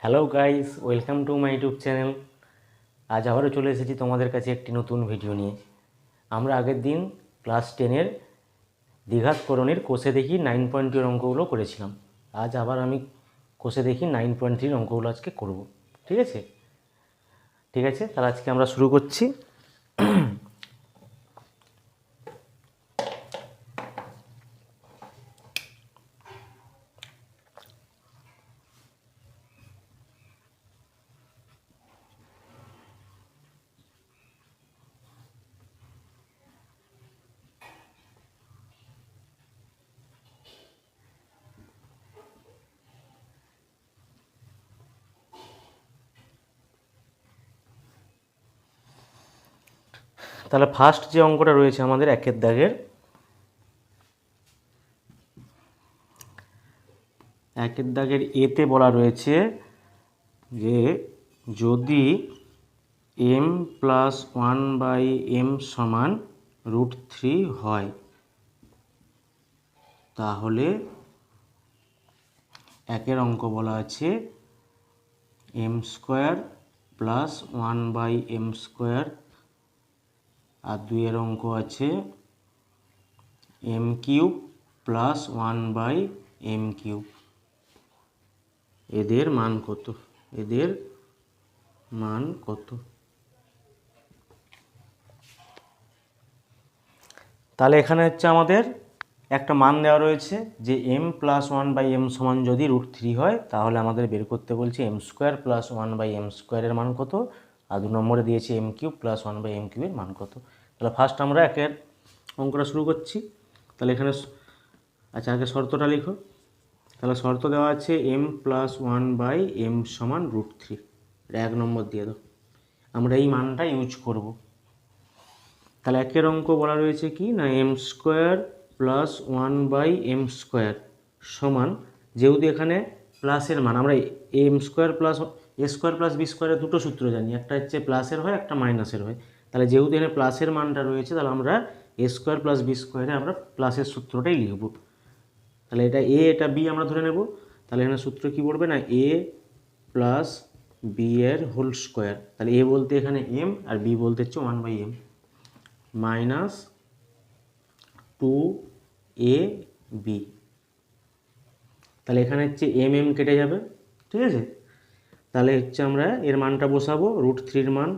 Hello guys, welcome to my YouTube channel. আজ আবারও চলে এসেছি তোমাদের কাছে একটি নতুন ভিডিও নিয়ে। আমরা আগের দিন ক্লাস 10-এর দ্বিঘাতকরণের কোষে দেখি 9.2 অঙ্কগুলো করেছিলাম। আজ আবার আমি কোষে দেখি 9.3 অঙ্কগুলো আজকে করব। ঠিক আছে, তাহলে আজকে আমরা শুরু করছি। তাহলে ফার্স্ট যে অঙ্কটা রয়েছে আমাদের একের দাগের, এতে বলা রয়েছে যে যদি m+1/m সমান √3 হয়, তাহলে একের অঙ্ক বলা আছে m² + 1/m², আর দুইয়ের অঙ্ক আছে m³ + 1/m³। এদের মান কত? তাহলে এখানে হচ্ছে আমাদের একটা মান দেওয়া রয়েছে যে m+1/m সমান যদি √3 হয়, তাহলে আমাদের বের করতে বলছে m² + 1/m² এর মান কত, আর 2 নম্বরে দিয়েছে m³ + 1/m³ এর মান কত। তাহলে ফার্স্ট আমরা একের অঙ্কটা শুরু করছি। তাহলে এখানে আগে শর্তটা লিখো। তাহলে শর্ত দেওয়া আছে m+1/m সমান √3, 1 নম্বর দিয়ে দাও। আমরা এই মানটা ইউজ করব। তাহলে একের অঙ্ক বলা রয়েছে কি না, m² + 1/m² সমান, যেহেতু এখানে প্লাসের মান, আমরা m² + a² + b² দুটো সূত্র জানি, একটা হচ্ছে প্লাসের হয়, একটা মাইনাসের হয়। তাহলে যেহেতু এখানে প্লাসের মানটা রয়েছে, তাহলে আমরা a² + b² আমরা প্লাসের সূত্রটাই লিখব। তাহলে এটা a, এটা b আমরা ধরে নেব। তাহলে এখানে সূত্র কি পড়বে না, a + b এর হোল স্কোয়ার। তাহলে a বলতে এখানে m, আর b বলতে হচ্ছে 1/m মাইনাস 2ab। তাহলে এখানে হচ্ছে m কেটে যাবে, ঠিক আছে। তাহলে হচ্ছে আমরা এর মানটা বসাবো, √3 মান।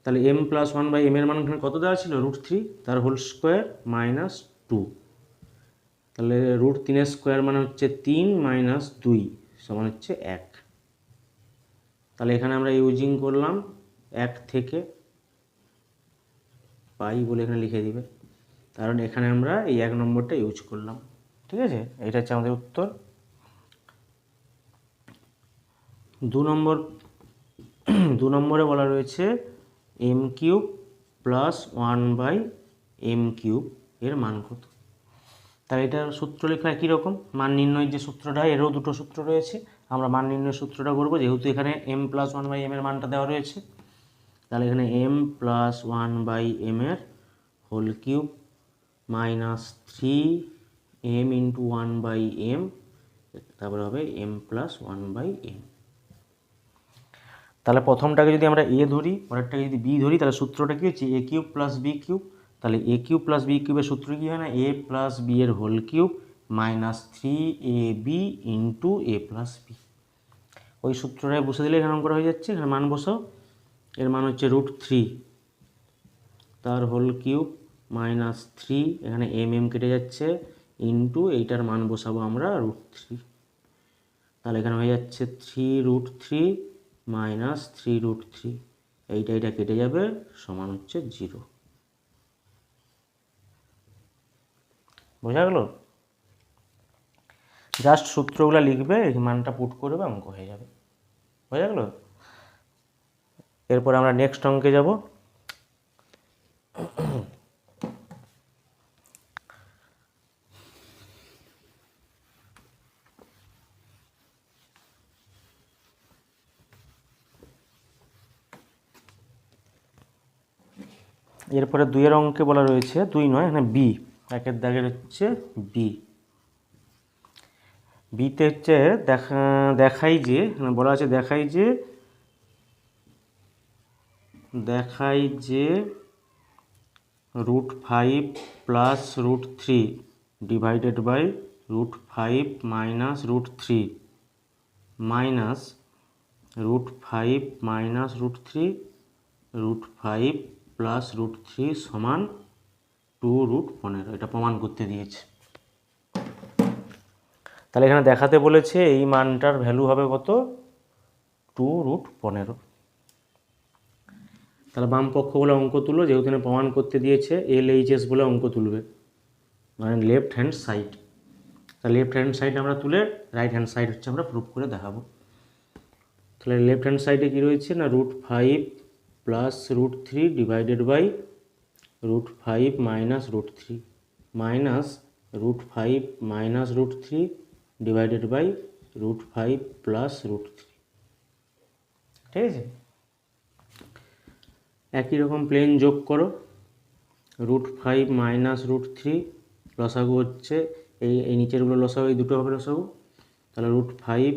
তাহলে m+1/m এর মান এখানে কত দেওয়া ছিল, √3, তার হোল স্কোয়ার মাইনাস 2। তাহলে √3² মানে হচ্ছে 3 - 2 সমান হচ্ছে 1। তাহলে এখানে আমরা ইউজিং করলাম 1 থেকে পাই বলে এখানে লিখে দিবে, কারণ এখানে আমরা এই 1 নম্বরটা ইউজ করলাম। ঠিক আছে, এটা হচ্ছে আমাদের উত্তর। 2 নম্বরে বলা রয়েছে m³ + 1/m³ এর মান কত। তাহলে এটার সূত্র লেখা একই রকম, মান নির্ণয়ের যে সূত্রটা, এরও দুটো সূত্র রয়েছে। আমরা মান নির্ণয়ের সূত্রটা করবো, যেহেতু এখানে m+1/m এর মানটা দেওয়া রয়েছে। তাহলে এখানে m+1/m এর whole cube minus 3m × 1/m, তারপরে হবে m+1/m। তাহলে প্রথমটাকে যদি আমরা a ধরি, পরেরটাকে যদি b ধরি, তাহলে সূত্রটা কী হচ্ছে, a³ + b³। তাহলে a³ + b³ এর সূত্র কী হয় না, a + b এর whole cube minus 3ab × a + b। ওই সূত্রটায় বসে দিলে এখানে অঙ্কটা হয়ে যাচ্ছে। এখানে মান বসাও, এর মান হচ্ছে √3, তার হোল কিউব মাইনাস 3, এখানে m কেটে যাচ্ছে, ইন্টু এইটার মান বসাবো আমরা √3। তাহলে এখানে হয়ে যাচ্ছে 3√3 মাইনাস 3√3, এইটা কেটে যাবে, সমান হচ্ছে 0। বোঝা গেল? জাস্ট সূত্রগুলো লিখবে, এই মানটা পুট করবে, অঙ্ক হয়ে যাবে। বোঝা গেল? এরপর আমরা নেক্সট অঙ্কে যাব। এরপরে 2-এর অঙ্কে বলা রয়েছে, 2 নয়, এখানে b, একের দাগের হচ্ছে b। বিতে হচ্ছে দেখাই যে বলা আছে দেখাই যে √5 plus √3 divided by √5 minus √3 minus √5 minus √3 √5 plus √3 সমান 2√15। এটা প্রমাণ করতে দিয়েছে। তাহলে এখানে দেখাতে বলেছে এই মানটার ভ্যালু হবে কত, 2√15। তাহলে বাম পক্ষ বলে অঙ্ক তুলো, যেহেতু এখানে প্রমাণ করতে দিয়েছে LHS বলে অঙ্ক তুলবে, মানে লেফট হ্যান্ড সাইড। তাহলে লেফট হ্যান্ড সাইড আমরা তুলে রাইট হ্যান্ড সাইড হচ্ছে আমরা প্রুফ করে দেখাবো। তাহলে লেফট হ্যান্ড সাইডে কী রয়েছে না √5 plus √3 divided by √5 minus √3 minus √5 minus √3 divided by √5 plus √3। ঠিক আছে, একই রকম প্লেন যোগ করো, √5 মাইনাস √3 লসাগু হচ্ছে এই নিচেরগুলো লসাগু, এই দুটো হবে লসাগু। তাহলে √5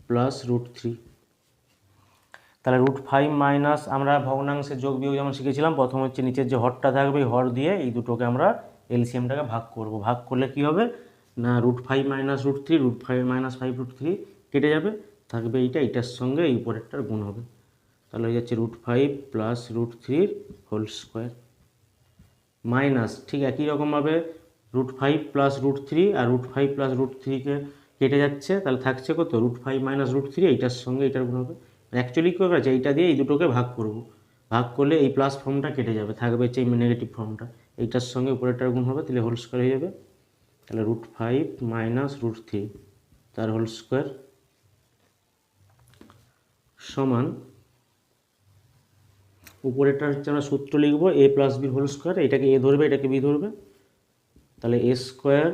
প্লাস √3। তাহলে √5 মাইনাস আমরা ভগ্নাংশের যোগ বিয়োগ যেমন শিখেছিলাম, প্রথম হচ্ছে নিচের যে হরটা থাকবে এই হর দিয়ে এই দুটোকে আমরা এলসিএমটাকে ভাগ করব। ভাগ করলে কি হবে না √5 মাইনাস √3 √5 মাইনাস 5√3 কেটে যাবে, থাকবে এইটার সঙ্গে এই উপরেরটার গুণ হবে। তাহলে হয়ে যাচ্ছে √5 প্লাস √3 হোল স্কোয়ার মাইনাস ঠিক একই রকমভাবে √5 প্লাস √3 আর √5 প্লাস √3কে কেটে যাচ্ছে, তাহলে থাকছে কত √5 মাইনাস √3 এইটার সঙ্গে এইটার গুণ হবে। অ্যাকচুয়ালি কী আছে এইটা দিয়ে এই দুটোকে ভাগ করব, ভাগ করলে এই প্লাস ফর্মটা কেটে যাবে, থাকবে হচ্ছে এই নেগেটিভ ফর্মটা, এইটার সঙ্গে উপরেরটার গুণ হবে, তাহলে হোল স্কোয়ার হয়ে যাবে। তাহলে √5 মাইনাস √3 তার হোল স্কোয়ার সমান উপরেরটা হচ্ছে আমরা সূত্র লিখব a plus b whole square, এটাকে a ধরবে এটাকে b ধরবে, তাহলে a square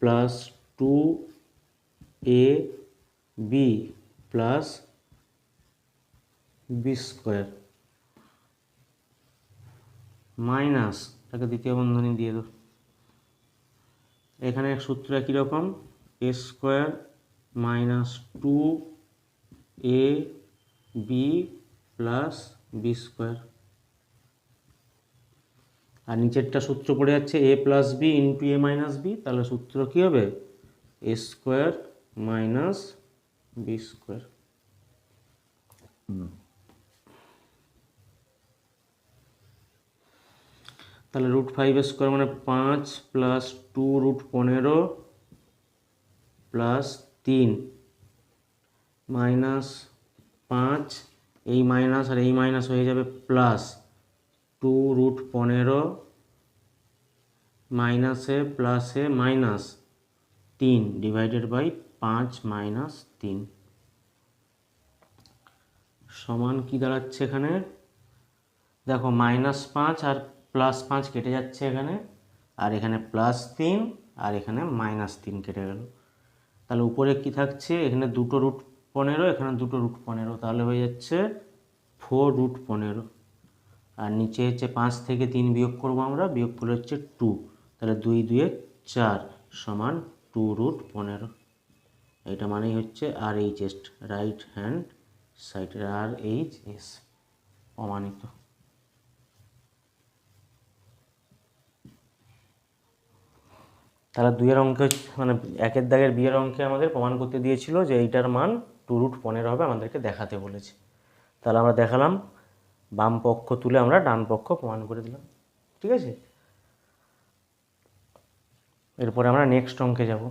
plus 2ab plus b square minus এটাকে দ্বিতীয় বন্ধনী দিয়ে দাও, এখানে সূত্র একই রকম a square minus 2ab plus B square, আর নিচেরটা সূত্র পড়ে যাচ্ছে a plus B into a minus B, তাহলে সূত্র কী হবে a square minus B square. তাহলে √5 স্কোয়ার মানে 5 প্লাস 2√15 প্লাস 3 মাইনাস 5, এই মাইনাস আর এই মাইনাস হয়ে যাবে প্লাস 2√15 মাইনাসে প্লাসে মাইনাস 3 ডিভাইডেড বাই 5 মাইনাস 3 সমান কি দাঁড়াচ্ছে এখানে দেখো -5 আর +5 কেটে যাচ্ছে এখানে, আর এখানে +3 আর এখানে -3 কেটে গেল। তাহলে উপরে কি থাকছে এখানে 2√15 এখানে 2√15, তাহলে হয়ে যাচ্ছে 4√15, আর নিচে হচ্ছে 5 থেকে 3 বিয়োগ করবো আমরা, বিয়োগ করলে হচ্ছে 2, তাহলে 2 2 4 সমান 2√15। এটা মানেই হচ্ছে RHS right hand side, RHS প্রমাণিত। তাহলে 2 এর অঙ্কে মানে 1 দাগের বিয়ের অঙ্কে আমাদের প্রমাণ করতে দিয়েছিল যে এইটার মান 2√15 হবে, আমাদেরকে দেখাতে বলেছে। তাহলে আমরা দেখালাম, বাম পক্ষ তুলে আমরা ডান পক্ষ প্রমাণ করে দিলাম। ঠিক আছে, এরপরে আমরা নেক্সট অঙ্কে যাব।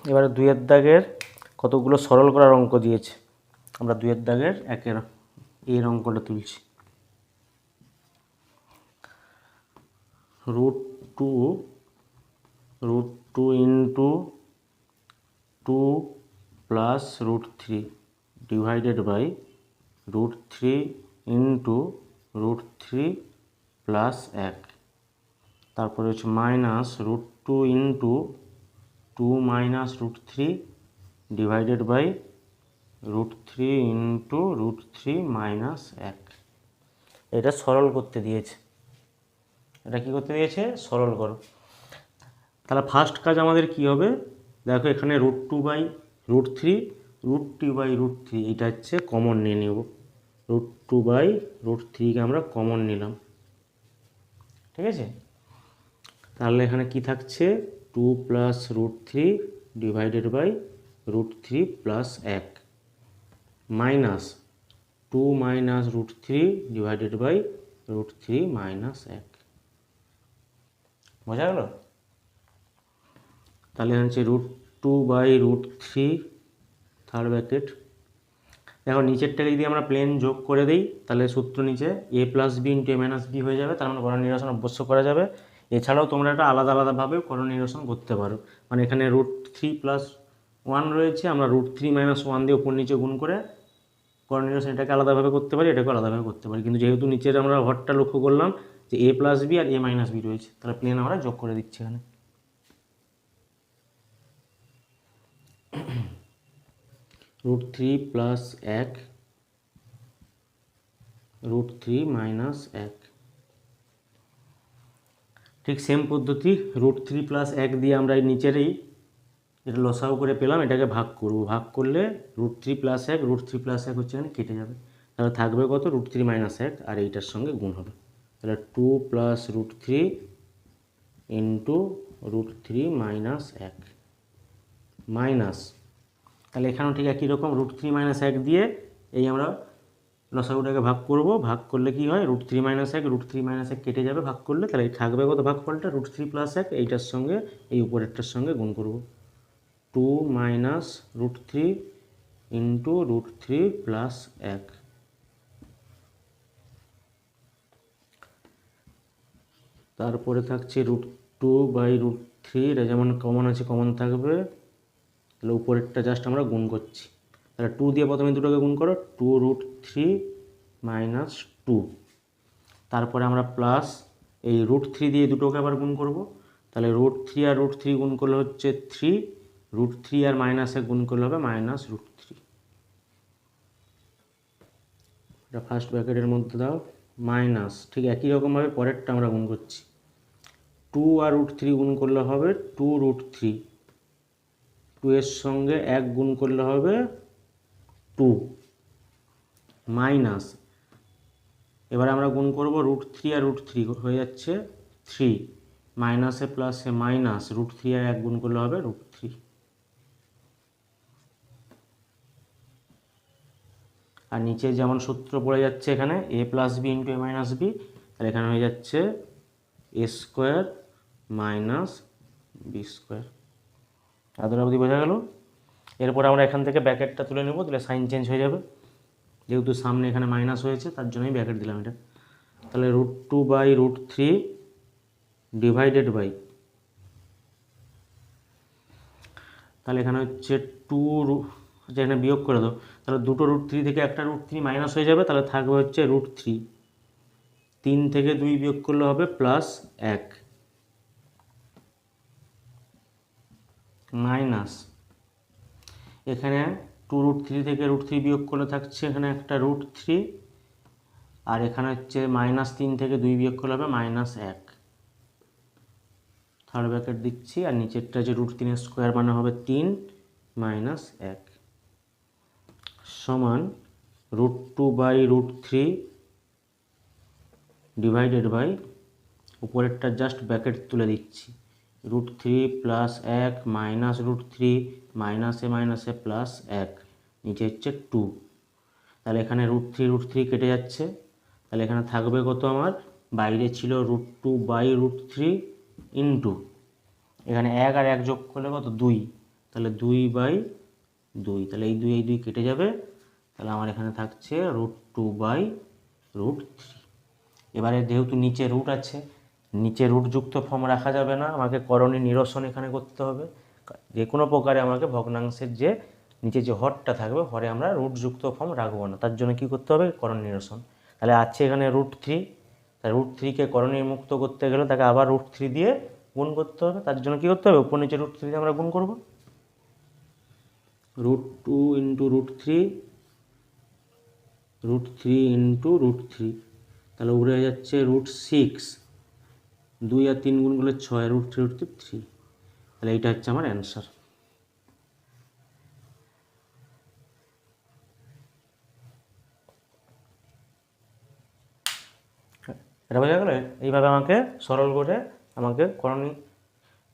এবারে 2 এর দাগের কতগুলো সরল করার অঙ্ক দিয়েছে, আমরা 2 এর দাগের এর অঙ্কটা তুলছি। √2 into 2 plus √3 divided by √3 into √3 plus 1, তারপরে হচ্ছে minus √2 into 2 minus √3 divided by √3 into √3 minus 1। এটা সরল করতে দিয়েছে, এটা কি করতে দিয়েছে, সরল করো। তাহলে ফার্স্ট কাজ আমাদের কি হবে, দেখো এখানে √2 বাই √3, √2 বাই √3 এটা হচ্ছে কমন নিয়ে নেব। √2 বাই √3কে আমরা কমন নিলাম, ঠিক আছে। তাহলে এখানে কি থাকছে, 2 plus √3 divided by √3 plus 1 minus 2 minus √3 divided by √3 minus 1। বোঝা গেল? তাহলে হচ্ছে √2 বাই √3 থার্ড ব্র্যাকেট। দেখো নিচেরটাকে যদি আমরা প্লেন যোগ করে দিই তাহলে সূত্র নিচে a plus B into a minus b হয়ে যাবে, তার মানে গড় নিরসন অবশ্য করা যাবে। এছাড়াও তোমরা এটা আলাদা আলাদাভাবে গড় নিরসন করতে পারো, মানে এখানে √3 প্লাস 1 রয়েছে, আমরা √3 মাইনাস 1 দিয়ে উপর নিচে গুণ করে গড় নিরসন এটাকে আলাদাভাবে করতে পারি, এটাকে আলাদাভাবে করতে পারি। কিন্তু যেহেতু নিচের আমরা হরটা লক্ষ্য করলাম যে a প্লাস বি আর a মাইনাস বি রয়েছে, তাহলে প্লেন আমরা যোগ করে দিচ্ছি এখানে। √3 প্লাস 1 √3 মাইনাস 1। ঠিক সেম পদ্ধতি √3 প্লাস 1 দিয়ে আমরা এই নিচেরই এটা লসাগু করে পেলাম, এটাকে ভাগ করব, ভাগ করলে √3 প্লাস 1 √3 প্লাস 1 হচ্ছে এখানে কেটে যাবে, তাহলে থাকবে কত, √3 মাইনাস 1 আর এইটার সঙ্গে গুণ হবে, তাহলে 2 প্লাস √3 ইন্টু √3 মাইনাস 1 মাইনাস, তাহলে এখানেও ঠিক একই রকম √3 মাইনাস 1 দিয়ে এই আমরা লসাগুটাকে ভাগ করব, ভাগ করলে কি হয়, √3 মাইনাস 1 √3 মাইনাস 1 কেটে যাবে ভাগ করলে, তাহলে থাকবে কত ভাগফলটা, √3 প্লাস 1 এইটার সঙ্গে এই উপরেরটার সঙ্গে গুণ করব, 2 মাইনাস √3 ইন্টু √3 প্লাস 1। তারপরে থাকছে √2 বাই √3, এটা যেমন কমন আছে কমন থাকবে, তাহলে উপরেরটা জাস্ট আমরা গুণ করছি, তাহলে 2 দিয়ে প্রথমে দুটোকে গুণ করো, 2 √3 মাইনাস 2, তারপরে আমরা প্লাস এই √3 দিয়ে দুটোকে আবার গুণ করব, তাহলে √3 আর √3 গুণ করলে হচ্ছে 3, √3 আর মাইনাসে গুণ করলে হবে মাইনাস √3। এটা ফার্স্ট ব্র্যাকেটের মধ্যে দাও মাইনাস, ঠিক একই রকমভাবে পরেরটা আমরা গুণ করছি, 2 আর √3 গুণ করলে হবে 2 √3, 2 এর সঙ্গে 1 গুণ করলে হবে 2 মাইনাস, এবার আমরা গুণ করব √3 আর √3 হয়ে যাচ্ছে 3, মাইনাসে প্লাসে মাইনাস, √3 আর 1 গুণ করলে হবে √3। আর নিচে যেমন সূত্র পড়ে যাচ্ছে এখানে a plus B into a minus B, তাহলে এখানে হয়ে যাচ্ছে a square minus B square. এতটা অবধি বোঝা গেল? এরপর আমরা এখান থেকে ব্র্যাকেটটা তুলে নেব, তাহলে সাইন চেঞ্জ হয়ে যাবে, যেহেতু সামনে এখানে মাইনাস হয়েছে তার জন্যই ব্র্যাকেট দিলাম এটা। তাহলে √2 বাই √3 ডিভাইডেড বাই, তাহলে এখানে হচ্ছে 2, এখানে বিয়োগ করে দাও, তাহলে দুটো √3 থেকে একটা √3 মাইনাস হয়ে যাবে, তাহলে থাকবে হচ্ছে √3, 3 থেকে 2 বিয়োগ করলে হবে প্লাস 1 মাইনাস, এখানে 2 √3 থেকে √3 বিয়োগ করলে থাকছে এখানে একটা √3, আর এখানে হচ্ছে -3 থেকে 2 বিয়োগ করলে হবে -1, থার্ড ব্র্যাকেট দিচ্ছি, আর নিচেরটা যে √3 স্কোয়ার মানে হবে 3 মাইনাস 1 সমান √2 বাই √3 ডিভাইডেড বাই, উপরেরটা জাস্ট ব্র্যাকেট তুলে দিচ্ছি, √3 প্লাস 1 মাইনাস √3 মাইনাসে মাইনাসে প্লাস 1, নিচে হচ্ছে 2, তাহলে এখানে √3 কেটে যাচ্ছে, তাহলে এখানে থাকবে কত, আমার বাইরে ছিল √2 বাই √3 ইন্টু এখানে 1 আর 1 যোগ করলে কত 2, তাহলে 2 বাই 2, তাহলে এই 2 কেটে যাবে, তাহলে আমার এখানে থাকছে √2 বাই √3। এবারে যেহেতু নিচে রুট আছে, নিচে রুটযুক্ত ফর্ম রাখা যাবে না, আমাকে করণীয় নিরসন এখানে করতে হবে, যে কোনো প্রকারে আমাকে ভগ্নাংশের যে নিচে যে হরটা থাকবে হরে আমরা রুটযুক্ত ফর্ম রাখবো না, তার জন্য কি করতে হবে, করণীয় নিরসন। তাহলে আছে এখানে √3, তাই √3কে করণীয় মুক্ত করতে গেলে তাকে আবার √3 দিয়ে গুণ করতে হবে। তার জন্য কী করতে হবে, উপর নিচে √3 দিয়ে আমরা গুণ করব। √2 ইন্টু √3, √3 ইন্টু √3, তাহলে উড়ে যাচ্ছে √6, 2 আর 3 গুণ করলে 6, √3, তাহলে এইটা হচ্ছে আমার অ্যান্সার। এটা বোঝা গেল? এইভাবে আমাকে সরল করে আমাকে করণীয়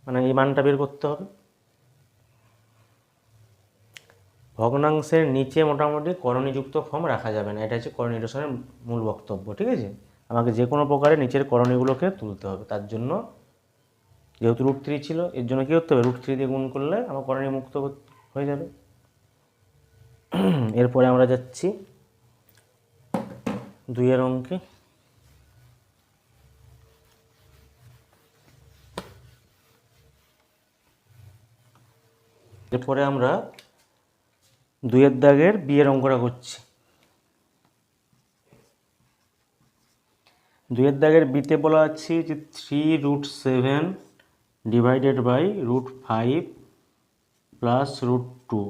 মানে এই মানটা বের করতে হবে। ভগ্নাংশের নিচে মোটামুটি করণীযুক্ত ফর্ম রাখা যাবে না, এটা হচ্ছে করণীয় নিরসনের মূল বক্তব্য। ঠিক আছে, আমাকে যে কোনো প্রকারে নিচের করণীয়গুলোকে তুলতে হবে। তার জন্য যেহেতু √3 ছিল, এর জন্য কী করতে হবে, √3 দিয়ে গুণ করলে আমার করণীয় মুক্ত হয়ে যাবে। এরপরে আমরা যাচ্ছি 2 অঙ্কে। এরপরে আমরা 2 দাগের বিয়ের অঙ্কটা করছি। 2 দাগের বিতে বলা আছে যে 3√7 divided by √5 plus √2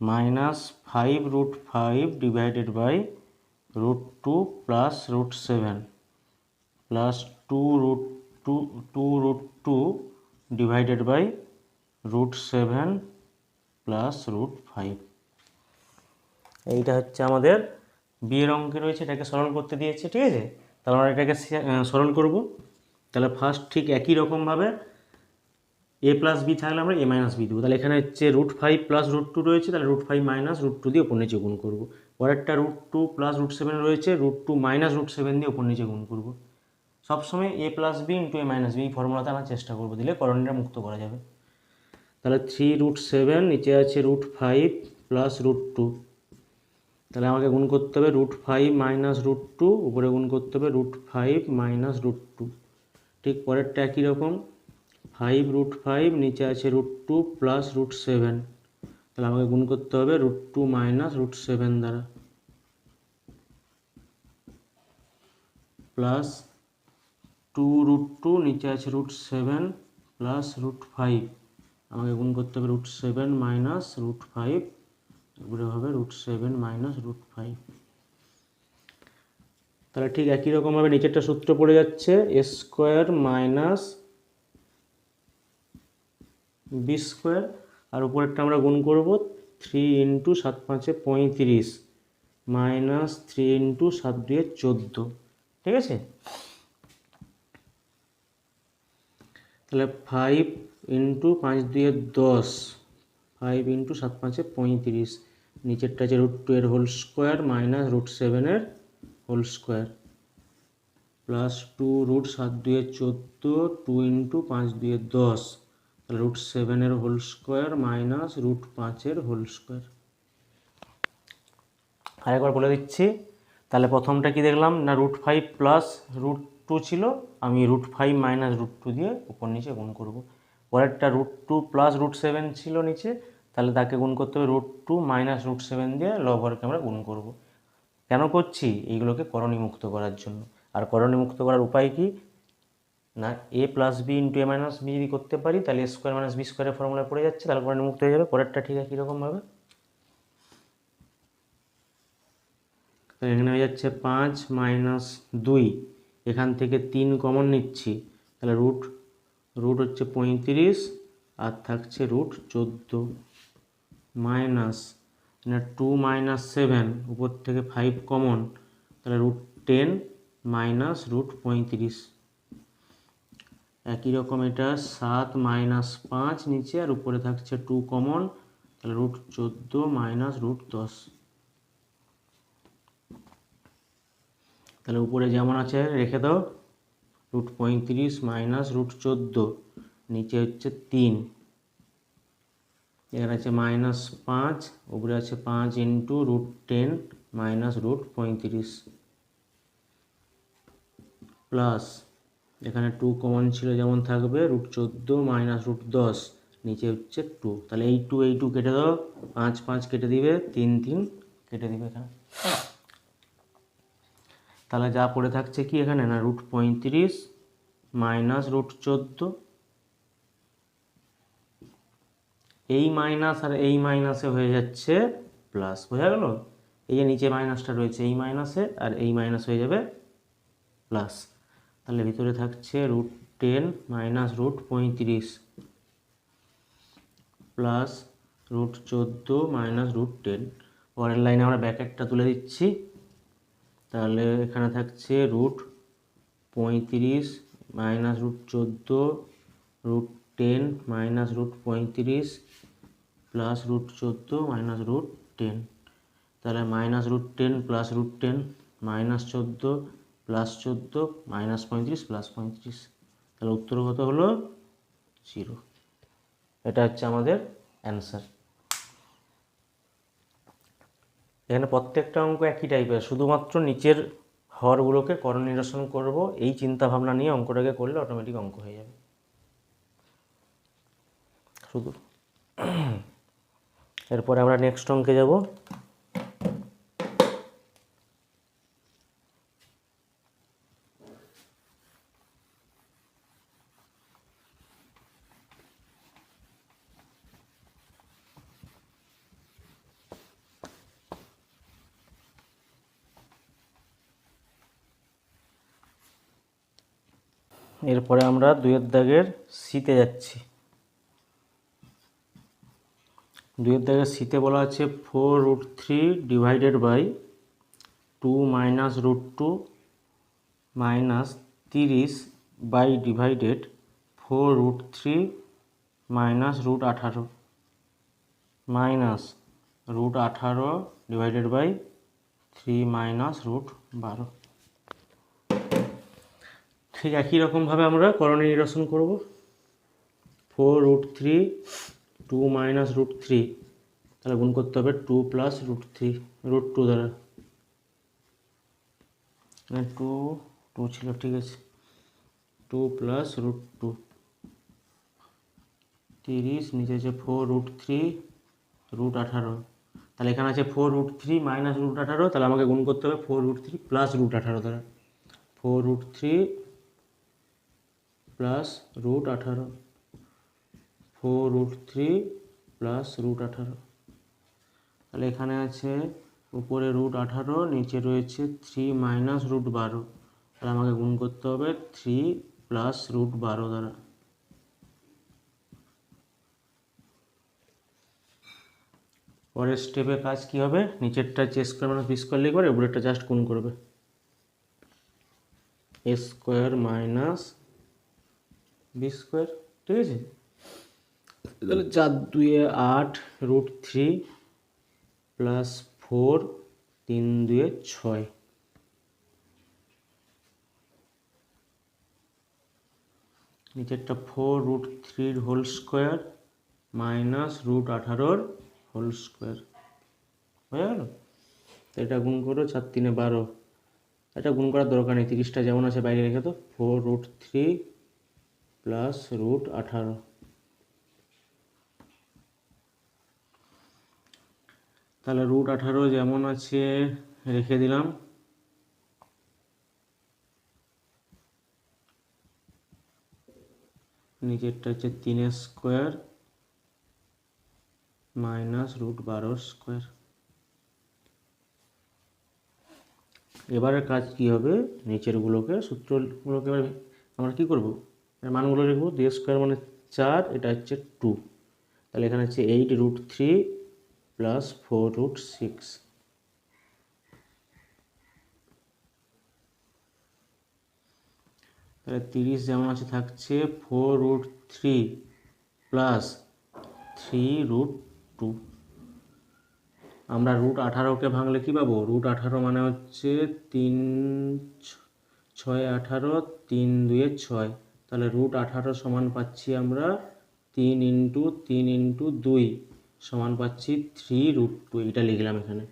minus 5√5 divided by √2 plus √7 plus 2√2 divided by √7 plus √5। এইটা হচ্ছে আমাদের বিয়ের অঙ্কে রয়েছে, এটাকে সরল করতে দিয়েছে। ঠিক আছে, তাহলে আমরা এটাকে সরল করব। তাহলে ফার্স্ট ঠিক একই রকমভাবে a প্লাস বি থাকলে আমরা a মাইনাস বি দেবো। তাহলে এখানে হচ্ছে √5 প্লাস √2 রয়েছে, তাহলে √5 মাইনাস √2 দিয়ে উপর নিচে গুণ করবো। পরেরটা √2 প্লাস √7 রয়েছে, √2 মাইনাস √7 দিয়ে উপর নিচে গুণ করবো। সবসময় a plus B into a minus b এই ফর্মুলাতে আনার চেষ্টা করবো, দিলে করণীয়টা মুক্ত করা যাবে। তাহলে 3√7 নিচে আছে √5 প্লাস √2, তাহলে আমাকে গুণ করতে হবে √5 মাইনাস √2, উপরে গুণ করতে হবে √5 মাইনাস √2। ঠিক পরেরটা একই রকম, 5√5 নিচে আছে √2 প্লাস √7, তাহলে আমাকে গুণ করতে হবে √2 মাইনাস √7 দ্বারা, প্লাস 2√2 নিচে আছে √7 প্লাস √5, আমাকে গুণ করতে হবে √7 মাইনাস √5, উপরে হবে √7 মাইনাস √5। তাহলে ঠিক একই রকমভাবে নিচেরটা সূত্র পড়ে যাচ্ছে a² মাইনাস b², আর উপরেরটা আমরা গুণ করব 3 ইন্টু 7 5 35 মাইনাস 3 ইন্টু 7 2 14। ঠিক আছে, তাহলে 5 ইন্টু 5 2 10, 5 ইন্টু 7 5 35, নিচেরটা আছে √2 এর হোল স্কোয়ার মাইনাস √7 এর হোল স্কোয়ার, প্লাস 2 √7 2 14, 2 ইন্টু 5 2 10, তাহলে √7 এর হোল স্কোয়ার মাইনাস √5 এর হোল স্কোয়ার। আরেকবার বলে দিচ্ছি, তাহলে প্রথমটা কি দেখলাম না, √5 প্লাস √2 ছিল, আমি √5 মাইনাস √2 দিয়ে উপর নিচে গুণ করব। পরেরটা √2 প্লাস √7 ছিল নিচে, তাহলে তাকে গুণ করতে হবে √2 মাইনাস √7 দিয়ে লবহরকে আমরা গুণ করব। কেন করছি, এইগুলোকে করণীমুক্ত করার জন্য। আর করণীমুক্ত করার উপায় কি না, a plus B into a minus b যদি করতে পারি, তাহলে a² মাইনাস b² ফর্মুলা পড়ে যাচ্ছে, তাহলে করণীমুক্ত হয়ে যাবে। পরেরটা ঠিক একই রকমভাবে, তো এখানে হয়ে যাচ্ছে 5 মাইনাস 2, এখান থেকে 3 কমন নিচ্ছি, তাহলে রুট হচ্ছে 35 আর থাকছে √14 মাইনাস 2 মাইনাস 7, উপর থেকে 5 কমন, তাহলে √10 মাইনাস √35। একই রকম এটা 7 মাইনাস 5 নিচে, আর উপরে থাকছে 2 কমন, তাহলে √14 মাইনাস √10। তাহলে উপরে যেমন আছে রেখে দাও, √35 মাইনাস √14, নিচে হচ্ছে 3, এখানে আছে মাইনাস 5, উপরে আছে 5 ইন্টু √10 মাইনাস √35, প্লাস এখানে 2 কমন ছিল যেমন থাকবে, √14 মাইনাস √10, নিচে হচ্ছে 2, তাহলে এই 2 কেটে দাও, 5 5 কেটে দিবে, 3 3 কেটে দিবে এখানে। তাহলে যা পড়ে থাকছে কি এখানে না √35 মাইনাস √14, এই মাইনাস আর এই মাইনাসে হয়ে যাচ্ছে প্লাস, বোঝা গেল? এই যে নিচে মাইনাসটা রয়েছে এই মাইনাসে আর এই মাইনাস হয়ে যাবে প্লাস। তাহলে ভিতরে থাকছে √10 মাইনাস √35 প্লাস √14 মাইনাস √10। পরের লাইনে আমরা ব্র্যাকেটটা তুলে দিচ্ছি। তাহলে এখানে থাকছে √35 মাইনাস √14 √10 মাইনাস √35 প্লাস √14 মাইনাস √10। তাহলে minus √10 plus √10 minus 14 plus 14 minus 35 plus 35। তাহলে উত্তর কত হলো 0। এটা হচ্ছে আমাদের অ্যান্সার। এখানে প্রত্যেকটা অঙ্ক একই টাইপের, শুধুমাত্র নিচের হরগুলোকে করণ নিরসন করব, এই চিন্তা ভাবনা নিয়ে অঙ্কটাকে করলে অটোমেটিক অঙ্ক হয়ে যাবে শুধু। এরপরে আমরা নেক্সট অঙ্কে যাব। এরপরে আমরা 2-এর দাগের সিতে যাচ্ছি। 2-এর দাগের সিতে বলা আছে 4√3 divided by 2 minus √2 minus 30 by divided 4√3 minus √18 minus √18 divided by 3 minus √12। ঠিক একই রকমভাবে আমরা করণীয় নিরসন করব। 4√3 2 মাইনাস √3, তাহলে গুণ করতে হবে 2 প্লাস √2 দ্বারা, 2 ছিল, ঠিক আছে, 2 প্লাস √2 30, নিচে আছে 4√3 √18। তাহলে এখানে আছে 4√3 মাইনাস √18, তাহলে আমাকে গুণ করতে হবে 4√3 প্লাস √18 দ্বারা, 4√3 প্লাস √18, 4√3 প্লাস √18। তাহলে এখানে আছে উপরে √18, নিচে রয়েছে 3 মাইনাস √12, তাহলে আমাকে গুণ করতে হবে 3 প্লাস √12 দ্বারা। পরের স্টেপে কাজ কি হবে, নিচেরটা a² মাইনাস b² লিখবে, উপরেরটা জাস্ট গুণ করবে, a² মাইনাস b², ঠিক আছে। তাহলে 4 2 8 √3 প্লাস 4 3 2 6, নিচেরটা 4√3 whole square minus √18 whole square, হয়ে গেল। তো এটা গুণ করো, 4 3 12, এটা গুণ করার দরকার নেই, 30টা যেমন আছে বাইরে রেখে তো, 4√3 প্লাস √18। তাহলে √18 যেমন আছে রেখে দিলাম, নিচেরটা হচ্ছে 3² মাইনাস √12²। এবারে কাজ কি হবে, নিচেরগুলোকে সূত্রগুলোকে আমরা কি করব, মানগুলো লিখব। 2² মানে 4, এটা হচ্ছে 2, তাহলে এখানে হচ্ছে 8√3 প্লাস 4√6, তাহলে 30 যেমন আছে থাকছে 4√3 প্লাস 3√2। আমরা √18কে ভাঙলে কি পাবো, √18 মানে হচ্ছে 3 6 18, 3 2 6, তাহলে √18 সমান পাচ্ছি আমরা 3 × 3 × 2 সমান পাচ্ছি 3√2, এটা লিখলাম এখানে।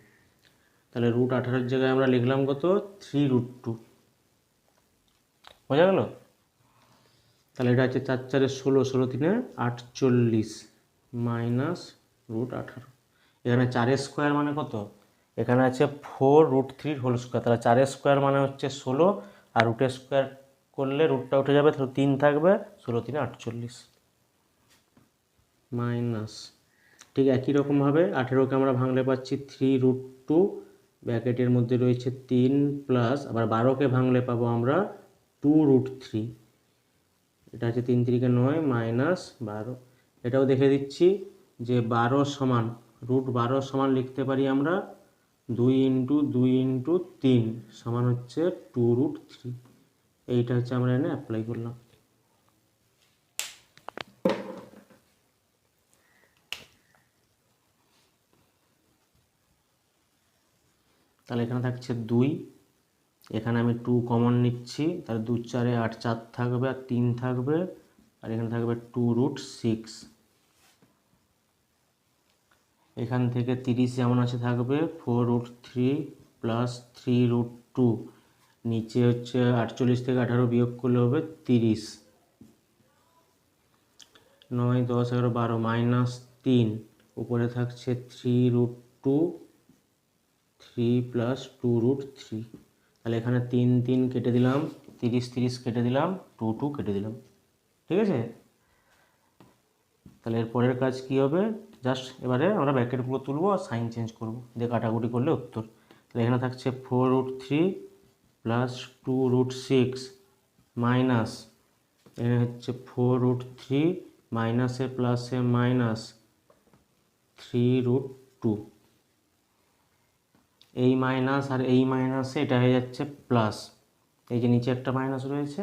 তাহলে √18 জায়গায় আমরা লিখলাম কত, 3√2, বোঝা গেল। তাহলে এটা হচ্ছে 4 4 16, 16 3 48 মাইনাস √18। এখানে 4² মানে কত, এখানে আছে 4√3 হোল স্কোয়ার, তাহলে 4 স্কোয়ার মানে হচ্ছে 16, আর রুটের স্কোয়ার করলে রুটটা উঠে যাবে, তাহলে 3 থাকবে, 16 3 48 মাইনাস। ঠিক একই রকমভাবে 18কে আমরা ভাঙলে পাচ্ছি 3√2, ব্র্যাকেটের মধ্যে রয়েছে 3 প্লাস, আবার 12কে ভাঙলে পাবো আমরা 2√3, এটা হচ্ছে 3 3 9 মাইনাস 12। এটাও দেখে দিচ্ছি যে 12 সমান √12 সমান লিখতে পারি আমরা 2 ইন্টু 2 ইন্টু 3 সমান হচ্ছে 2√3। এইটা হচ্ছে আমরা এনে অ্যাপ্লাই করলাম। তাহলে এখানে থাকছে 2, এখানে আমি 2 কমন নিচ্ছি, তাহলে 2 4 8 4 থাকবে, আর 3 থাকবে, আর এখানে থাকবে 2√6। এখান থেকে 30 যেমন আছে থাকবে 4√3 প্লাস 3√2, নিচে হচ্ছে 48 থেকে 18 বিয়োগ করলে হবে 30, 9 10 11 12 মাইনাস 3, উপরে থাকছে 3√2, 3 প্লাস 2√3। তাহলে এখানে 3 3 কেটে দিলাম, 30 30 কেটে দিলাম, 2 2 কেটে দিলাম। ঠিক আছে, তাহলে এর পরের কাজ কি হবে, জাস্ট এবারে আমরা ব্র্যাকেটগুলো তুলবো আর সাইন চেঞ্জ করবো, দিয়ে কাটাকুটি করলে উত্তর। তাহলে এখানে থাকছে 4√3 প্লাস 2√6 মাইনাস, এখানে হচ্ছে 4√3 মাইনাসে প্লাসে মাইনাস 3√2, এই মাইনাস আর এই মাইনাসে এটা হয়ে যাচ্ছে প্লাস, এই যে নিচে একটা মাইনাস রয়েছে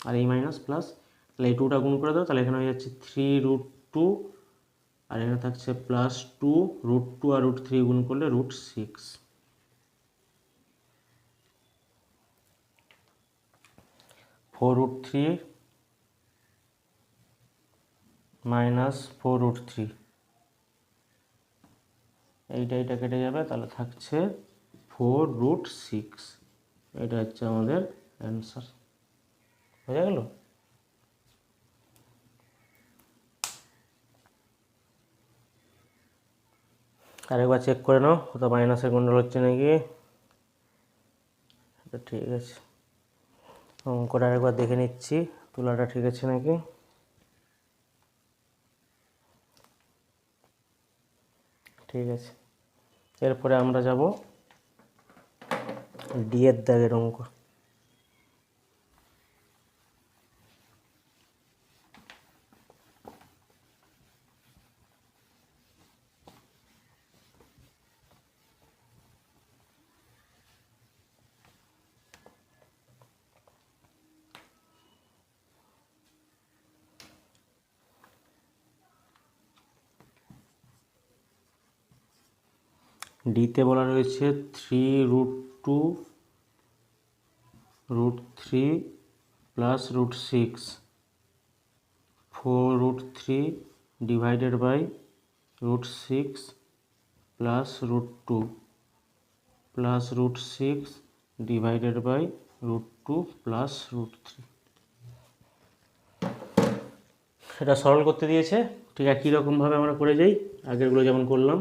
আর এই মাইনাস প্লাস, তাহলে এই 2টা গুণ করে দাও, তাহলে এখানে হয়ে যাচ্ছে 3√2, আর এখানে থাকছে প্লাস 2, √2 আর √3 গুণ করলে √6। 4√3 মাইনাস 4√3, এইটা কেটে যাবে, তাহলে থাকছে 4√6। এটা হচ্ছে আমাদের অ্যান্সার। বোঝা গেল? আরেকবার চেক করে নাও কোথাও মাইনাসের গন্ডল হচ্ছে নাকি। এটা ঠিক আছে, অঙ্কটা আরেকবার দেখে নিচ্ছি তুলাটা ঠিক আছে নাকি। ঠিক আছে, এরপরে আমরা যাব ডি এর দাগের অঙ্ক। ডিতে বলা রয়েছে 3√2 √3 plus √6, 4√3 divided by √6 plus √2 plus √6 divided by √2 plus √3। এটা সরল করতে দিয়েছে, ঠিক একই রকমভাবে আমরা করে যাই আগেরগুলো যেমন করলাম।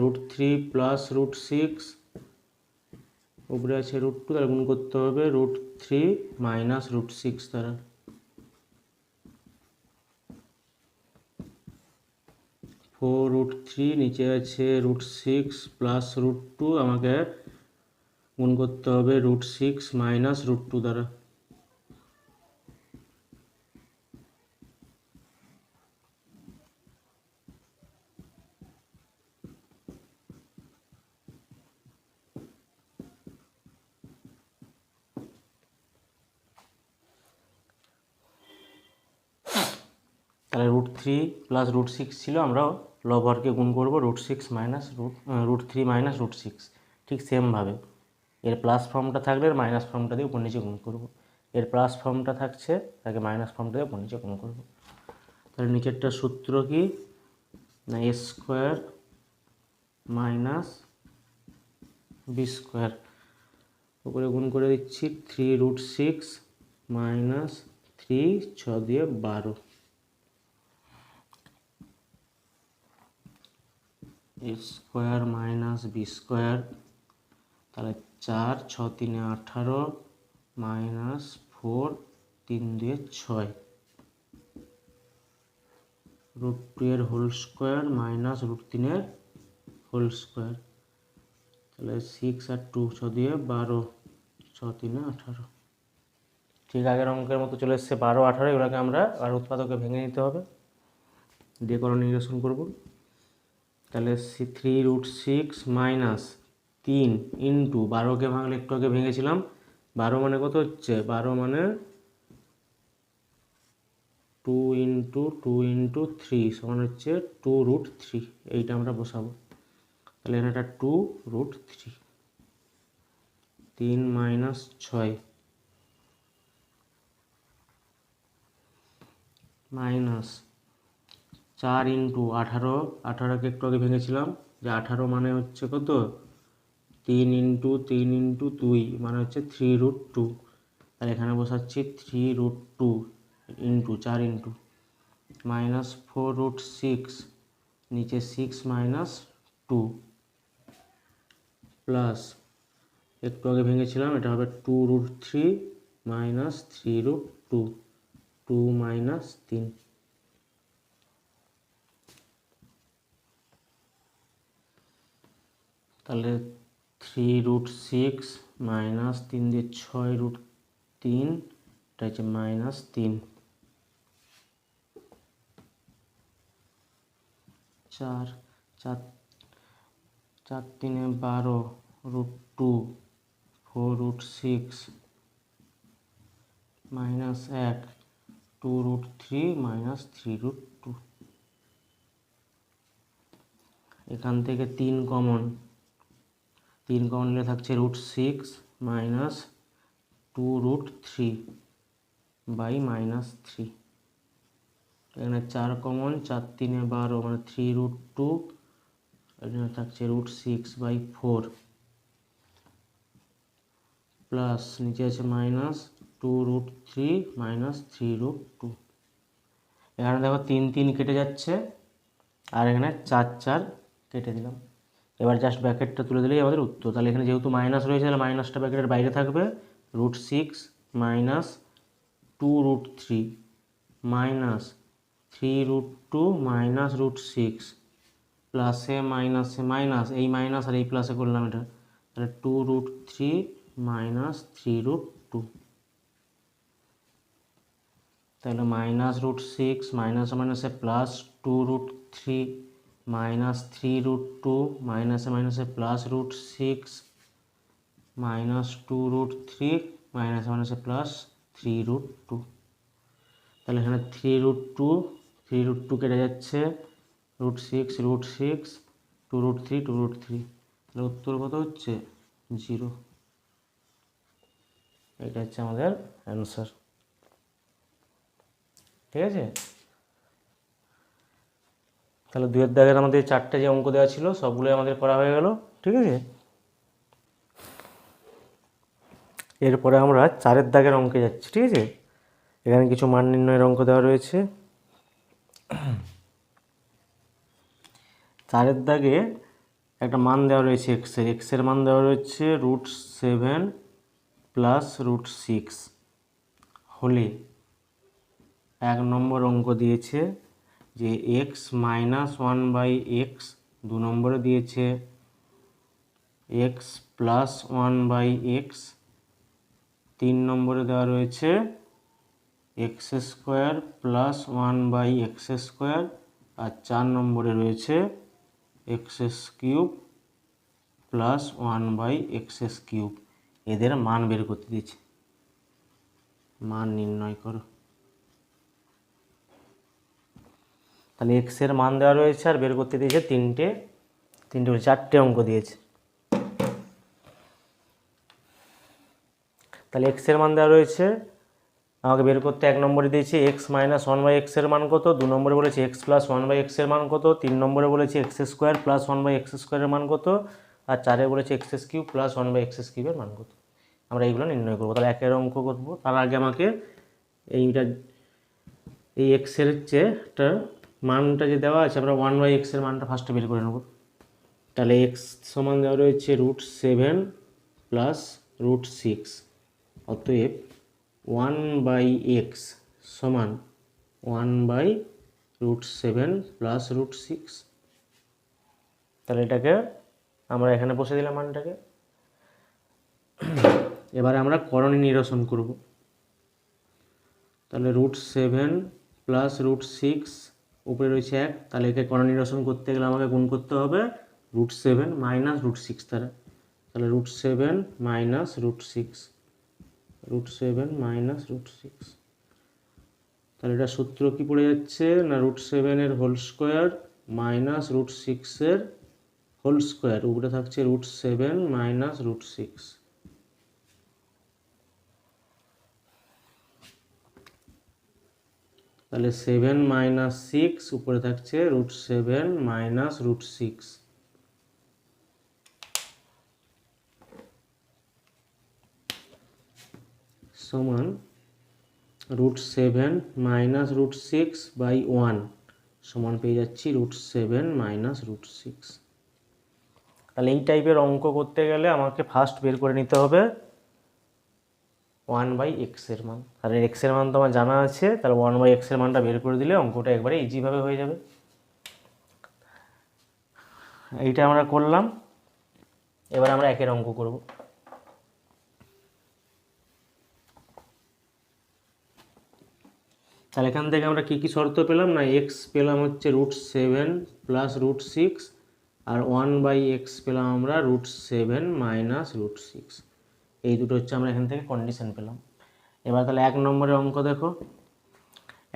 √3 প্লাস √6, উপরে আছে √2, তাহলে গুণ করতে হবে √3 মাইনাস √6 দ্বারা। 4√3 নিচে আছে √6 প্লাস √2, আমাকে গুণ করতে হবে √6 মাইনাস √2 দ্বারা। তাহলে √3 প্লাস √6 ছিল, আমরা লবহরকে গুণ করবো √6 মাইনাস √3 মাইনাস √6। ঠিক সেমভাবে এর প্লাস ফর্মটা থাকলে এর মাইনাস ফর্মটা দিয়ে উপর নিচে গুণ করবো, এর প্লাস ফর্মটা থাকছে তাকে মাইনাস ফর্মটা দিয়ে উপর নিচে গুণ করবো। তাহলে নিচেরটা সূত্র কি না, এ স্কোয়ার মাইনাস বি স্কোয়ার, উপরে গুণ করে দিচ্ছি 3√6 মাইনাস 3 6 দিয়ে 12, এ স্কোয়ার মাইনাস বি স্কোয়ার, তাহলে 4 6 3 18 মাইনাস 4 3 2 6 রুট 2 এর হোল স্কোয়ার মাইনাস রুট 3 এর হোল স্কোয়ার, তাহলে 6 আর 2 6 দিয়ে 12 6 3 18। ঠিক আগের অঙ্কের মতো চলে এসছে 12 18, এগুলোকে আমরা আর উৎপাদকে ভেঙে নিতে হবে, দিয়ে করে নিরসন করব। তাহলে 3√6 মাইনাস 3 ইন্টু 12কে ভাঙলে একটু আগে ভেঙেছিলাম, 12 মানে কত হচ্ছে, 12 মানে 2 ইন্টু 2 ইন্টু 3 সমান হচ্ছে 2√3, এইটা আমরা বসাবো। তাহলে এখানে একটা 2√3, 3 মাইনাস 6 মাইনাস 4 ইন্টু 18, 18কে একটু আগে ভেঙেছিলাম, যে 18 মানে হচ্ছে কত, 3 ইন্টু 3 ইন্টু 2 মানে হচ্ছে 3√2, তাহলে এখানে বসাচ্ছি 3√2 ইন্টু 4 ইন্টু মাইনাস 4√6, নিচে 6 মাইনাস 2 প্লাস একটু আগে ভেঙেছিলাম, এটা হবে 2√3 মাইনাস 3√2, 2 মাইনাস 3, তাহলে 3√6 মাইনাস 3 দিয়ে 6√3, এটা হচ্ছে মাইনাস 3, 4 4 4 3 12 √2 4√6 মাইনাস 1 2√3 মাইনাস 3√2, এখান থেকে 3 কমন নিলে থাকছে √6 মাইনাস 2√3 বাই মাইনাস 3, এখানে 4 কমন, 4 3 12 মানে 3√2, এখানে থাকছে √6 বাই 4 প্লাস নিচে আছে মাইনাস 2√3 মাইনাস 3√2, এখানে দেখো 3 3 কেটে যাচ্ছে, আর এখানে 4 4 কেটে দিলাম। এবার জাস্ট ব্র্যাকেটটা তুলে দিলেই আমাদের উত্তর। তাহলে এখানে যেহেতু মাইনাস রয়েছে, তাহলে মাইনাসটা ব্র্যাকেটের বাইরে থাকবে, √6 মাইনাস 2√3 মাইনাস 3√2 মাইনাস √6 প্লাসে মাইনাসে মাইনাস, এই মাইনাস আর এই প্লাসে করলাম এটা, তাহলে 2√3 মাইনাস 3√2, তাহলে মাইনাস √6 মাইনাস মাইনাসে প্লাস 2√3 মাইনাস 3√2 মাইনাসে মাইনাসে প্লাস √6 মাইনাস 2√3 মাইনাসে মাইনাসে প্লাস 3√2, তাহলে এখানে 3√2 কেটে যাচ্ছে, √6 2√3 তাহলে উত্তর কত হচ্ছে 0, এটা হচ্ছে আমাদের অ্যান্সার। ঠিক আছে, তাহলে 2 এর দাগের আমাদের 4টে যে অঙ্ক দেওয়া ছিল সবগুলোই আমাদের করা হয়ে গেল। ঠিক আছে, এরপরে আমরা 4 দাগের অঙ্কে যাচ্ছি। ঠিক আছে, এখানে কিছু মান নির্ণয়ের অঙ্ক দেওয়া রয়েছে। 4 দাগে একটা মান দেওয়া রয়েছে এক্সের মান দেওয়া রয়েছে √7 প্লাস √6 হলে 1 নম্বর অঙ্ক দিয়েছে যে x মাইনাস 1/x, 2 নম্বরে দিয়েছে x প্লাস 1/x, 3 নম্বরে দেওয়া রয়েছে x² প্লাস 1/x², আর 4 নম্বরে রয়েছে x³ প্লাস 1/x³। এদের মান বের করতে দিয়েছে, মান নির্ণয় করো। তাহলে এক্স এর মান দেওয়া রয়েছে আর বের করতে দিয়েছে 4টে অঙ্ক দিয়েছে। তাহলে এক্স এর মান দেওয়া রয়েছে, আমাকে বের করতে 1 নম্বরে দিয়েছে x মাইনাস 1/x এর মান কত, 2 নম্বরে বলেছে x প্লাস 1/x এর মান কত, 3 নম্বরে বলেছে x² প্লাস 1/x² এর মান কত, আর 4-এ বলেছে x³ প্লাস 1/x³ এর মান কত। আমরা এইগুলো নির্ণয় করবো। তাহলে 1-এর অঙ্ক করবো, তার আগে আমাকে এই x এর হচ্ছে একটা মানটা যে দেওয়া আছে, আমরা 1/x এর মানটা ফার্স্টে বের করে নেব। তাহলে এক্স সমান দেওয়া রয়েছে √7 প্লাস √6, অতএব 1/x সমান 1/√7 প্লাস √6। তাহলে এটাকে আমরা এখানে বসে দিলাম মানটাকে। এবারে আমরা করণী নিরসন করব। তাহলে √7 প্লাস √6 উপরে রয়েছে 1, তাহলে একে করণী নিরসন করতে গেলে আমাকে গুণ করতে হবে √7 মাইনাস √6 দ্বারা। তাহলে √7 মাইনাস √6, √7 মাইনাস √6। তাহলে এটা সূত্র কি পড়ে যাচ্ছে না √7 এর হোল স্কোয়ার মাইনাস √6 এর হোল স্কোয়ার, উপরে থাকছে √7 মাইনাস √6। তাহলে 7 মাইনাস 6 উপরে থাকছে √7 মাইনাস √6 সমান √7 মাইনাস √6 বাই 1 সমান পেয়ে যাচ্ছি √7 মাইনাস √6। তাহলে এই টাইপের অঙ্ক করতে গেলে আমাকে ফার্স্ট বের করে নিতে হবে 1/x এর মান। তাহলে x এর মান তো আমার জানা আছে, তাহলে 1/x এর মানটা বের করে দিলে অঙ্কটা একবারে ইজিভাবে হয়ে যাবে। এইটা আমরা করলাম। এবার আমরা একের অঙ্ক করব। তাহলে এখান থেকে আমরা কি কি শর্ত পেলাম না x পেলাম হচ্ছে √7 প্লাস √6 আর 1/x পেলাম আমরা √7 মাইনাস √6। এই দুটো হচ্ছে আমরা এখান থেকে কন্ডিশন পেলাম। এবার তাহলে 1 নম্বরের অঙ্ক দেখো।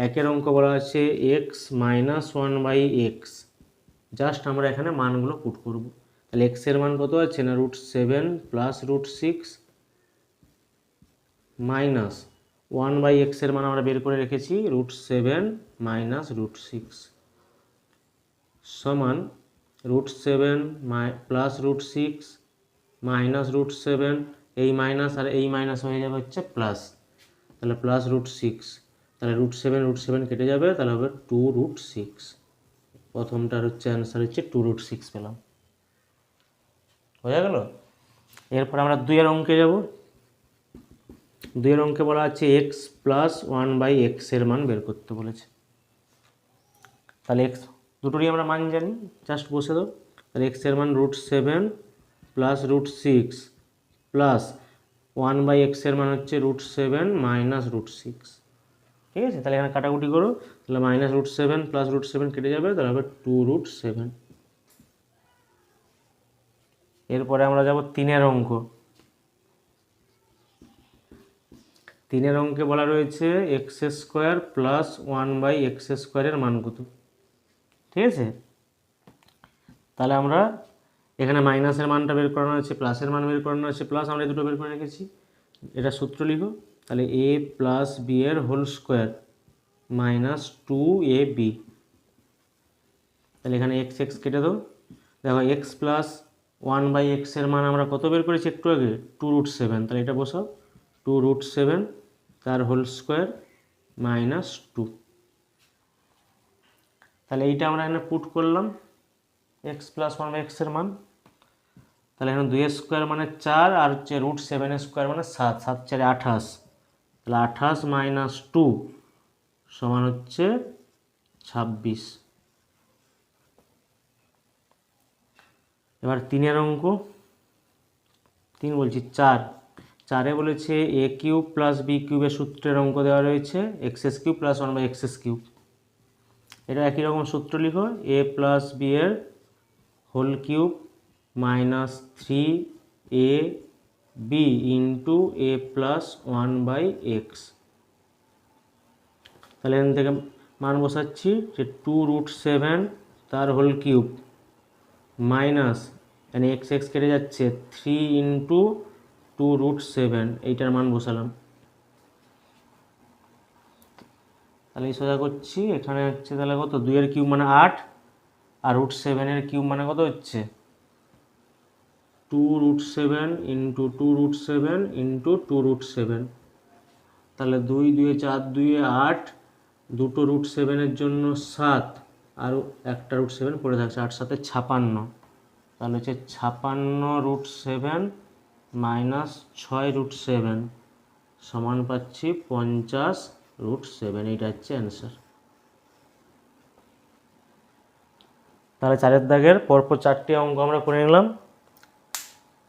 একের অঙ্ক বলা আছে x মাইনাস 1/x, জাস্ট আমরা এখানে মানগুলো পুট করব। তাহলে x এর মান কত আছে না √7 প্লাস √6 মাইনাস 1/x এর মান আমরা বের করে রেখেছি √7 মাইনাস √6 সমান √7 প্লাস √6 মাইনাস √7, এই মাইনাস আর এই মাইনাস হয়ে যাবে হচ্ছে প্লাস, তাহলে প্লাস √6। তাহলে √7 কেটে যাবে, তাহলে হবে 2√6। প্রথমটার হচ্ছে অ্যান্সার হচ্ছে 2√6 পেলাম। হয়ে গেল। এরপর আমরা 2 এর অঙ্কে যাব। 2 এর অঙ্কে বলা আছে x প্লাস 1/x এর মান বের করতে বলেছে। তাহলে x দুটোরই আমরা মান জানি, জাস্ট বসে দাও। তাহলে x এর মান √7 প্লাস √6 প্লাস 1/x এর মান হচ্ছে √7 মাইনাস √6। ঠিক আছে, তাহলে এখানে কাটাকুটি করো, তাহলে মাইনাস √7 প্লাস √7 কেটে যাবে, তাহলে হবে 2√7। এরপরে আমরা যাব 3 এর অঙ্ক। 3 এর অঙ্কে বলা রয়েছে x² প্লাস 1/x² এর মান কত। ঠিক আছে, তাহলে আমরা এখানে মাইনাসের মানটা বের করানো আছে, প্লাসের মান বের করানো আছে, প্লাস আমরা এই দুটো বের করে রেখেছি। এটা সূত্র লিখো। তাহলে a প্লাস b এর হোল স্কোয়ার মাইনাস 2ab। তাহলে এখানে x কেটে দাও। দেখো x প্লাস 1/x এর মান আমরা কত বের করেছি একটু আগে 2√7, তাহলে এটা বসাও 2√7 তার হোল স্কোয়ার মাইনাস 2। তাহলে এইটা আমরা এখানে পুট করলাম x প্লাস 1/x এর মান। তাহলে এখানে 2² মানে 4 আর হচ্ছে √7² মানে 7, 7 4 28, তাহলে 28 মাইনাস 2 সমান হচ্ছে 26। এবার 3 এর অঙ্ক, 3 বলছি 4 বলেছে a³ প্লাস b³ এর সূত্রের অঙ্ক দেওয়া রয়েছে x³ প্লাস 1/x³। এটা একই রকম সূত্র লিখো, a প্লাস b এর whole cube minus 3ab into a plus 1/x। তাহলে এখান থেকে মান বসাচ্ছি যে 2√7 তার হোল কিউব মাইনাস এখানে x কেটে যাচ্ছে 3 ইন্টু 2√7, এইটার মান বসালাম। তাহলে এই সোজা করছি, এখানে হচ্ছে তাহলে কত 2 এর কিউব মানে 8 আর √7 এর কিউব মানে কত হচ্ছে 2√7 ইন্টু 2√7 ইন্টু 2√7। তাহলে 2 2 4 2 8, দুটো √7 এর জন্য 7 আর একটা √7 পড়ে থাকছে, 8 7 56। তাহলে হচ্ছে 56√7 মাইনাস 6√7 সমান পাচ্ছি 50√7। এইটা হচ্ছে অ্যান্সার। তাহলে 4 দাগের পরপর 4টি অঙ্ক আমরা করে নিলাম।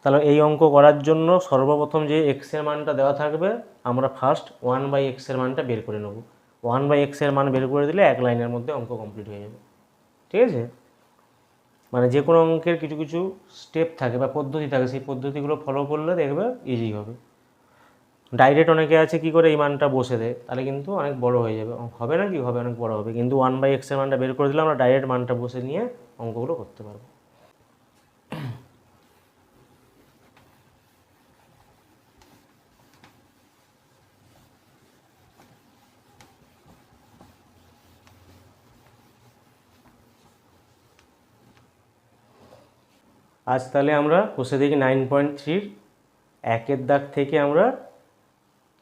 তাহলে এই অঙ্ক করার জন্য সর্বপ্রথম যে এক্সের মানটা দেওয়া থাকবে আমরা ফার্স্ট 1/x এর মানটা বের করে নেব। 1/x এর মান বের করে দিলে এক লাইনের মধ্যে অঙ্ক কমপ্লিট হয়ে যাবে। ঠিক আছে, মানে যে কোনো অঙ্কের কিছু কিছু স্টেপ থাকে বা পদ্ধতি থাকে, সেই পদ্ধতিগুলো ফলো করলে দেখবে ইজি হবে। ডাইরেক্ট অনেকে আছে কি করে এই মানটা বসে দেয়, তাহলে কিন্তু অনেক বড় হয়ে যাবে, হবে না কি হবে, অনেক বড় হবে। কিন্তু 1/x এর মানটা বের করে দিলে আমরা ডাইরেক্ট মানটা বসে নিয়ে অঙ্কগুলো করতে পারবো। আজ তাহলে আমরা কষে দেখি 9.3 1-এর দাগ থেকে আমরা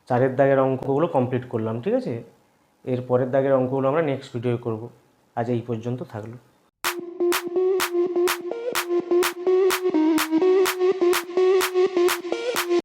4-এর দাগের অঙ্কগুলো কমপ্লিট করলাম। ঠিক আছে, এর পরের দাগের অঙ্কগুলো আমরা নেক্সট ভিডিও করব। আজ এই পর্যন্ত থাকলো।